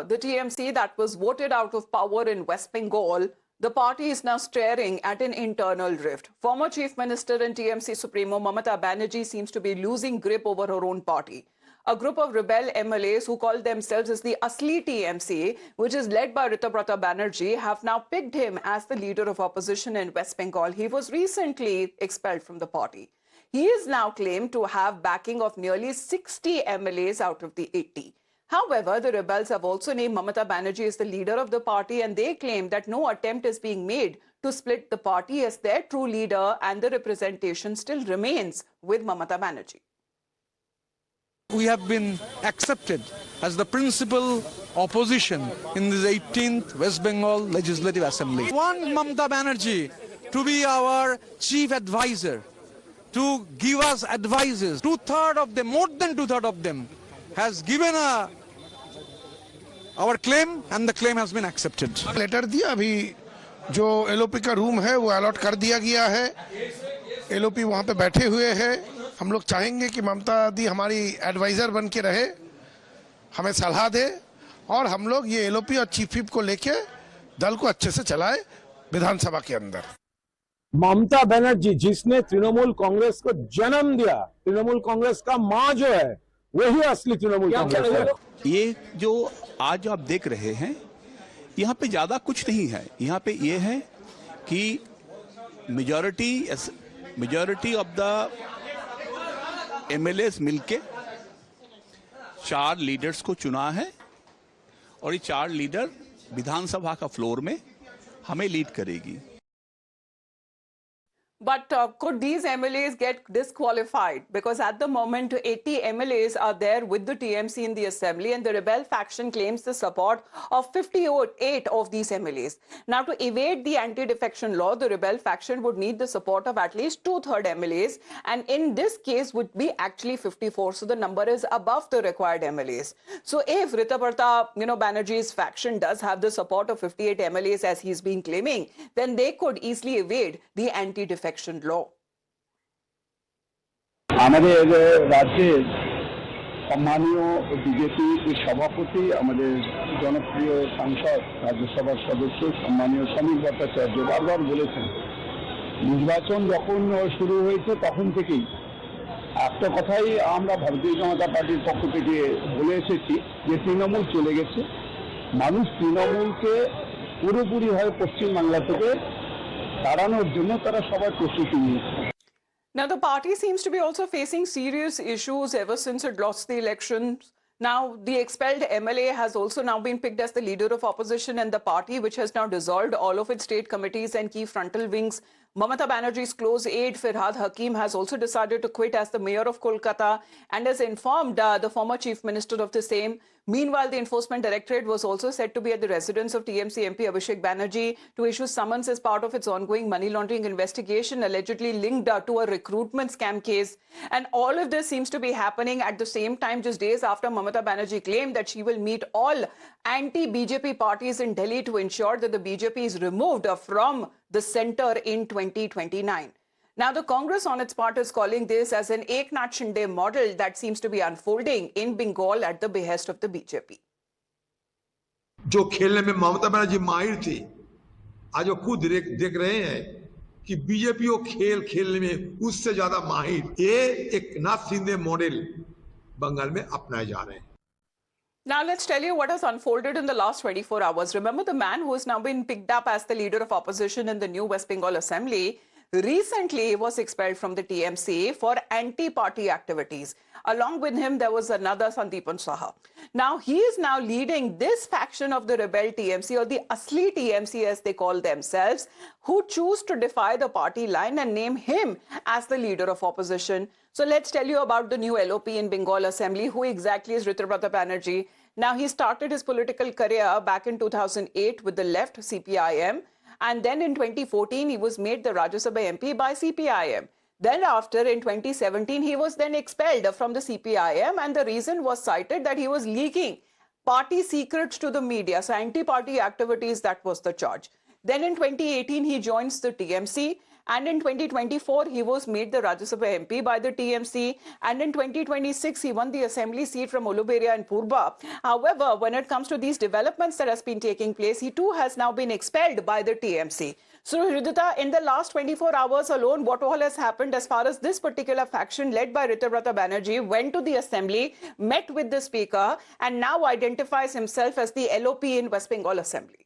the TMC that was voted out of power in West Bengal, the party is now staring at an internal rift. Former Chief Minister and TMC Supremo Mamata Banerjee seems to be losing grip over her own party. A group of rebel MLAs who call themselves as the Asli TMC, which is led by Rituparta Banerjee, have now picked him as the leader of opposition in West Bengal. He was recently expelled from the party. He is now claimed to have backing of nearly 60 MLAs out of the 80. However, the rebels have also named Mamata Banerjee as the leader of the party, and they claim that no attempt is being made to split the party, as their true leader and the representation still remains with Mamata Banerjee. We have been accepted as the principal opposition in this 18th West Bengal Legislative Assembly. We want Mamata Banerjee to be our chief advisor, to give us advices. Two-thirds of them, more than two-thirds of them, has given our claim, and the claim has been accepted. Letter दिया, अभी जो LOP का room है वो allot कर दिया गया है। एलओपी वहाँ पे बैठे हुए हैं। हम लोग चाहेंगे कि ममता दी हमारी एडवाइजर बन के रहे, हमें सलाह दे, और हम लोग ये एलओपी और चीफ व्हिप को लेके दल को अच्छे से चलाए विधानसभा के अंदर। ममता बनर्जी जिसने तृणमूल कांग्रेस को जन्म दिया, तृणमूल कांग्रेस का मां जो है वही असली तृणमूल कांग्रेस है। ये जो आज आप देख रहे हैं, यहाँ पे ज्यादा कुछ नहीं है। यहाँ पे ये है कि मेजॉरिटी ऑफ द एमएलएस मिलके 4 लीडर्स को चुना है, और ये 4 लीडर विधानसभा का फ्लोर में हमें लीड करेगी। But could these MLAs get disqualified? Because at the moment, 80 MLAs are there with the TMC in the assembly, and the rebel faction claims the support of 58 of these MLAs. Now, to evade the anti-defection law, the rebel faction would need the support of at least 2/3 MLAs, and in this case would be actually 54. So the number is above the required MLAs. So if Rituparta, Banerjee's faction does have the support of 58 MLAs as he's been claiming, then they could easily evade the anti-defection law. আমাদের রাজ্যের সম্মানীয় BJP সভাপতি, আমাদের জনপ্রিয় সাংসদ, রাজ্যসভার সদস্য সম্মানীয় সমীর ভট্টাচার্য বারবার বলেছেন, নির্বাচন যখন শুরু হয়েছে তখন থেকেই একটা কথাই আমরা ভারতীয় জনতা পার্টির পক্ষ থেকে বলে এসেছি যে তৃণমূল চলে গেছে, মানুষ তৃণমূলকে পুরোপুরিভাবে পশ্চিমবাংলা থেকে তাড়ানোর জন্য তারা সবাই প্রস্তুতি নিয়েছে। Now, the party seems to be also facing serious issues ever since it lost the elections. Now, the expelled MLA has also now been picked as the leader of opposition, and the party, which has now dissolved all of its state committees and key frontal wings. Mamata Banerjee's close aide, Firhad Hakim, has also decided to quit as the mayor of Kolkata and has informed the former chief minister of the same. Meanwhile, the Enforcement Directorate was also said to be at the residence of TMC MP Abhishek Banerjee to issue summons as part of its ongoing money laundering investigation, allegedly linked to a recruitment scam case. And all of this seems to be happening at the same time, just days after Mamata Banerjee claimed that she will meet all anti-BJP parties in Delhi to ensure that the BJP is removed from the center in 2029. Now, the Congress on its part is calling this as an Eknath Shinde model that seems to be unfolding in Bengal at the behest of the BJP. जो खेलने में ममता बनर्जी माहिर थी, आज वो खुद देख रहे हैं कि बीजेपी वो खेल खेलने में उससे ज्यादा माहिर। ये एकनाथ शिंदे मॉडल बंगाल में अपनाए जा रहे हैं। Now, let's tell you what has unfolded in the last 24 hours. Remember, the man who has now been picked up as the leader of opposition in the new West Bengal Assembly recently was expelled from the TMC for anti-party activities. Along with him, there was another Sandeepan Saha. Now, he is now leading this faction of the rebel TMC, or the Asli TMC as they call themselves, who choose to defy the party line and name him as the leader of opposition. So let's tell you about the new LOP in Bengal Assembly. Who exactly is Rituparta Banerjee? Now, he started his political career back in 2008 with the left CPIM. And then in 2014, he was made the Rajya Sabha MP by CPIM. Then after, in 2017, he was then expelled from the CPIM, and the reason was cited that he was leaking party secrets to the media. So anti-party activities, that was the charge. Then in 2018, he joins the TMC, And in 2024, he was made the Rajya Sabha MP by the TMC. And in 2026, he won the assembly seat from Uluberia and Purba. However, when it comes to these developments that has been taking place, he too has now been expelled by the TMC. So, Hridita, in the last 24 hours alone, what all has happened as far as this particular faction led by Ritubrata Banerjee went to the assembly, met with the speaker, and now identifies himself as the LOP in West Bengal Assembly?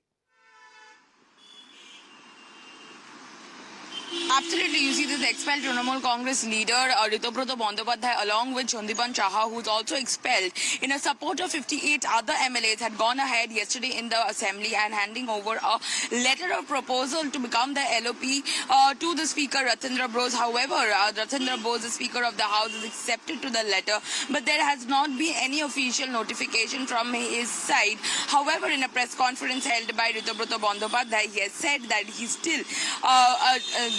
Absolutely, you see this expelled Trinamool Congress leader Ritubrata Bandyopadhyay along with Chandipan Chaha, who's also expelled, in a support of 58 other MLAs, had gone ahead yesterday in the assembly and handing over a letter of proposal to become the LOP to the Speaker Ratindra Bose. However, Ratindra Bose, the Speaker of the House, has accepted to the letter, but there has not been any official notification from his side. However, in a press conference held by Ritubrata Bandyopadhyay, he has said that he still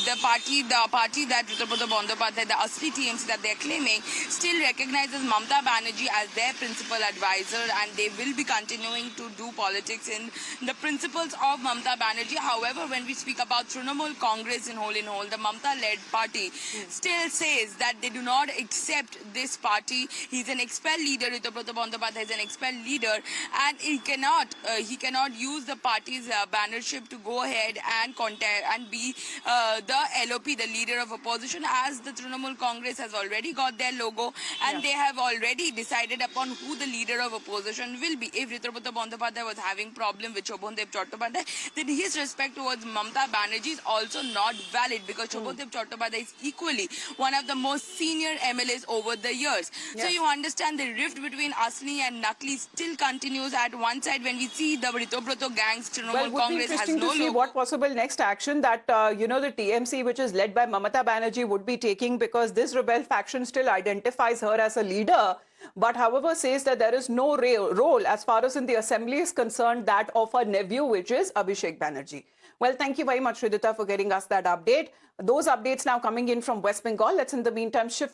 the party that Ritubrata Bandyopadhyay, the Asli TMC that they're claiming, still recognizes Mamata Banerjee as their principal advisor, and they will be continuing to do politics in the principles of Mamata Banerjee. However, when we speak about Trinamool Congress in whole, the Mamata-led party still says that they do not accept this party. He's an expelled leader. Ritubrata Bandyopadhyay is an expelled leader, and he cannot use the party's bannership to go ahead and contest and be the LOP, the leader of opposition, as the Trinamool Congress has already got their logo, and they have already decided upon who the leader of opposition will be. If Ritubrata Bandyopadhyay was having problem with Shobhandev Chattopadhyay, then his respect towards Mamata Banerjee is also not valid, because Shobhandev Chattopadhyay is equally one of the most senior MLAs over the years. So you understand the rift between Asli and Nakli still continues at one side when we see the Ritubrata gangs. Trinamool Well, it would be Congress has interesting no to see logo. what possible next action that, the TMC, which is led by Mamata Banerjee, would be taking, because this rebel faction still identifies her as a leader, but however says that there is no role as far as in the assembly is concerned, that of her nephew, which is Abhishek Banerjee. Well, thank you very much, Hridita, for getting us that update. Those updates now coming in from West Bengal. Let's in the meantime shift